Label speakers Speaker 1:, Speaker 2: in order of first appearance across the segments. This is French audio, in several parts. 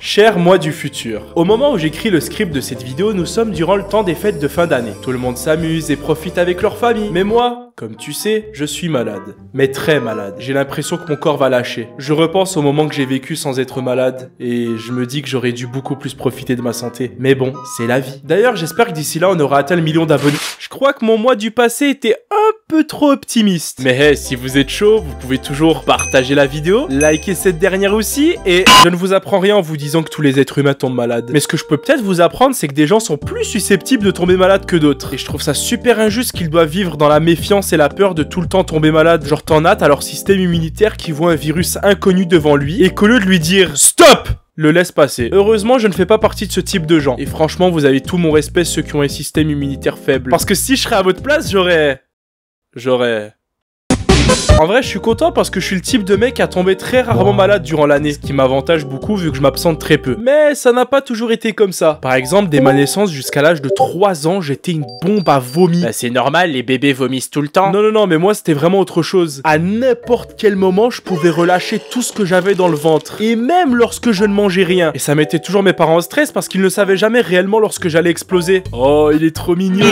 Speaker 1: Cher moi du futur, au moment où j'écris le script de cette vidéo, nous sommes durant le temps des fêtes de fin d'année. Tout le monde s'amuse et profite avec leur famille. Mais moi, comme tu sais, je suis malade. Mais très malade. J'ai l'impression que mon corps va lâcher. Je repense au moment que j'ai vécu sans être malade et je me dis que j'aurais dû beaucoup plus profiter de ma santé. Mais bon, c'est la vie. D'ailleurs, j'espère que d'ici là, on aura atteint le million d'abonnés. Je crois que mon moi du passé était un peu trop optimiste. Mais hey, si vous êtes chaud, vous pouvez toujours partager la vidéo, liker cette dernière aussi, et je ne vous apprends rien en vous disant que tous les êtres humains tombent malades. Mais ce que je peux peut-être vous apprendre, c'est que des gens sont plus susceptibles de tomber malades que d'autres. Et je trouve ça super injuste qu'ils doivent vivre dans la méfiance et la peur de tout le temps tomber malade. Genre t'en as à leur système immunitaire qui voit un virus inconnu devant lui, et qu'au lieu de lui dire « Stop !» le laisse passer. Heureusement, je ne fais pas partie de ce type de gens. Et franchement, vous avez tout mon respect ceux qui ont un système immunitaire faible. Parce que si je serais à votre place, j'aurais... En vrai, je suis content parce que je suis le type de mec à tomber très rarement malade durant l'année, ce qui m'avantage beaucoup vu que je m'absente très peu. Mais ça n'a pas toujours été comme ça. Par exemple, dès ma naissance jusqu'à l'âge de 3 ans, j'étais une bombe à vomi. Bah c'est normal, les bébés vomissent tout le temps. Non, mais moi c'était vraiment autre chose. À n'importe quel moment, je pouvais relâcher tout ce que j'avais dans le ventre. Et même lorsque je ne mangeais rien. Et ça mettait toujours mes parents en stress parce qu'ils ne savaient jamais réellement lorsque j'allais exploser. Oh, il est trop mignon.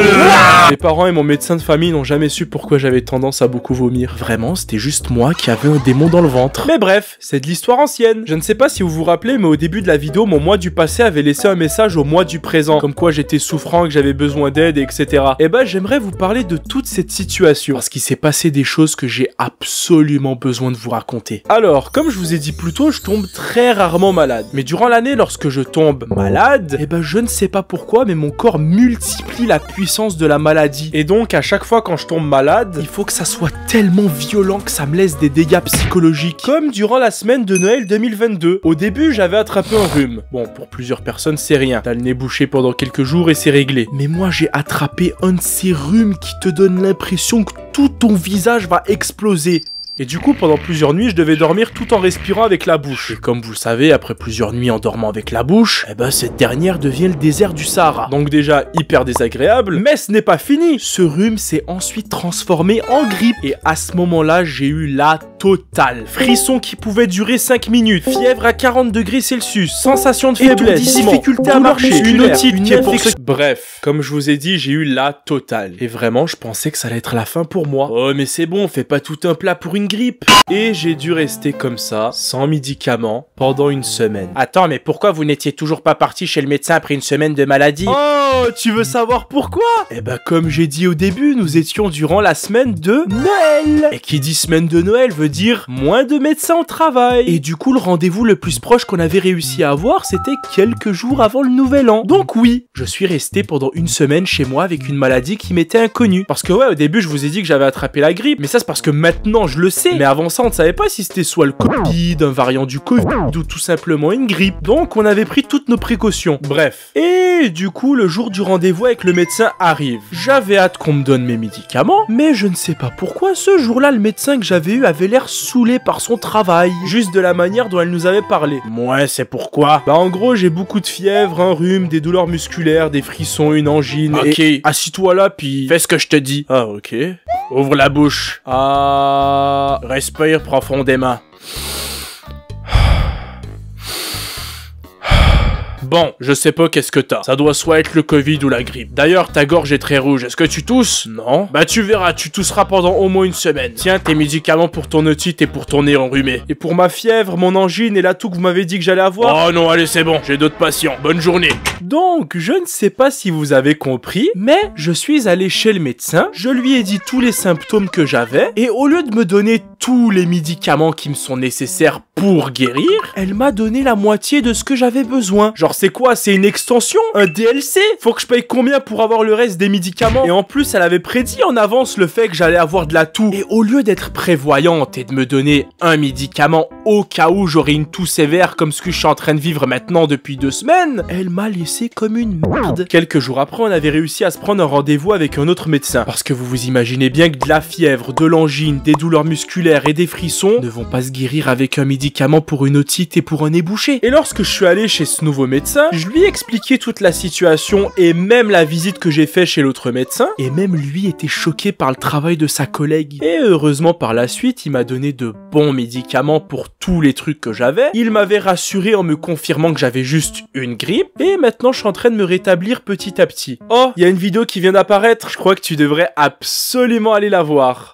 Speaker 1: Mes parents et mon médecin de famille n'ont jamais su pourquoi j'avais tendance à beaucoup vomir. Vraiment, c'était juste moi qui avais un démon dans le ventre. Mais bref, c'est de l'histoire ancienne. Je ne sais pas si vous vous rappelez, mais au début de la vidéo, mon moi du passé avait laissé un message au moi du présent, comme quoi j'étais souffrant, que j'avais besoin d'aide, etc. Et bah, j'aimerais vous parler de toute cette situation, parce qu'il s'est passé des choses que j'ai absolument besoin de vous raconter. Alors, comme je vous ai dit plus tôt, je tombe très rarement malade. Mais durant l'année, lorsque je tombe malade, et bah, je ne sais pas pourquoi, mais mon corps multiplie la puissance de la maladie. Et donc, à chaque fois quand je tombe malade, il faut que ça soit tellement violent que ça me laisse des dégâts psychologiques. Comme durant la semaine de Noël 2022. Au début, j'avais attrapé un rhume. Bon, pour plusieurs personnes, c'est rien. T'as le nez bouché pendant quelques jours et c'est réglé. Mais moi, j'ai attrapé un de ces rhumes qui te donne l'impression que tout ton visage va exploser. Et du coup, pendant plusieurs nuits, je devais dormir tout en respirant avec la bouche. Et comme vous le savez, après plusieurs nuits en dormant avec la bouche, eh ben cette dernière devient le désert du Sahara. Donc déjà, hyper désagréable, mais ce n'est pas fini. Ce rhume s'est ensuite transformé en grippe. Et à ce moment-là, j'ai eu la totale. Frisson qui pouvait durer 5 minutes, fièvre à 40 degrés Celsius, sensation de faiblesse, difficulté à marcher, une otite qui est pour ce... Bref, comme je vous ai dit, j'ai eu la totale. Et vraiment, je pensais que ça allait être la fin pour moi. Oh, mais c'est bon, fais pas tout un plat pour une grippe. Et j'ai dû rester comme ça, sans médicaments, pendant une semaine. Attends, mais pourquoi vous n'étiez toujours pas parti chez le médecin après une semaine de maladie? Oh, tu veux savoir pourquoi? Eh ben, comme j'ai dit au début, nous étions durant la semaine de Noël. Et qui dit semaine de Noël veut dire moins de médecins au travail. Et du coup, le rendez-vous le plus proche qu'on avait réussi à avoir, c'était quelques jours avant le nouvel an. Donc oui, je suis resté pendant une semaine chez moi avec une maladie qui m'était inconnue. Parce que ouais, au début, je vous ai dit que j'avais attrapé la grippe. Mais ça, c'est parce que maintenant, je le sais. Mais avant ça, on ne savait pas si c'était soit le Covid, un variant du Covid, ou tout simplement une grippe. Donc, on avait pris toutes nos précautions. Bref. Et du coup, le jour du rendez-vous avec le médecin arrive. J'avais hâte qu'on me donne mes médicaments, mais je ne sais pas pourquoi, ce jour-là, le médecin que j'avais eu avait l'air saoulé par son travail. Juste de la manière dont elle nous avait parlé. Ouais, c'est pourquoi? Bah, en gros, j'ai beaucoup de fièvre, un rhume, des douleurs musculaires, des frissons, une angine. Ok, assis-toi là, puis fais ce que je te dis. Ah, ok. Ouvre la bouche. Ah... Respire profondément. Bon, je sais pas qu'est-ce que t'as. Ça doit soit être le Covid ou la grippe. D'ailleurs, ta gorge est très rouge. Est-ce que tu tousses? Non. Bah tu verras, tu tousseras pendant au moins une semaine. Tiens, tes médicaments pour ton otite et pour ton nez enrhumé. Et pour ma fièvre, mon angine et la toux que vous m'avez dit que j'allais avoir. Oh non, allez, c'est bon, j'ai d'autres patients. Bonne journée. Donc, je ne sais pas si vous avez compris, mais je suis allé chez le médecin, je lui ai dit tous les symptômes que j'avais, et au lieu de me donner tous les médicaments qui me sont nécessaires pour guérir, elle m'a donné la moitié de ce que j'avais besoin. Genre, c'est quoi? C'est une extension? Un DLC? Faut que je paye combien pour avoir le reste des médicaments? Et en plus, elle avait prédit en avance le fait que j'allais avoir de la toux. Et au lieu d'être prévoyante et de me donner un médicament au cas où j'aurais une toux sévère comme ce que je suis en train de vivre maintenant depuis 2 semaines, elle m'a laissé comme une merde. Quelques jours après, on avait réussi à se prendre un rendez-vous avec un autre médecin. Parce que vous vous imaginez bien que de la fièvre, de l'angine, des douleurs musculaires et des frissons ne vont pas se guérir avec un médicament pour une otite et pour un nez bouché. Et lorsque je suis allé chez ce nouveau médecin, médecin, je lui ai expliqué toute la situation et même la visite que j'ai fait chez l'autre médecin, et même lui était choqué par le travail de sa collègue. Et heureusement par la suite, il m'a donné de bons médicaments pour tous les trucs que j'avais, il m'avait rassuré en me confirmant que j'avais juste une grippe, et maintenant je suis en train de me rétablir petit à petit. Oh, il y a une vidéo qui vient d'apparaître, je crois que tu devrais absolument aller la voir.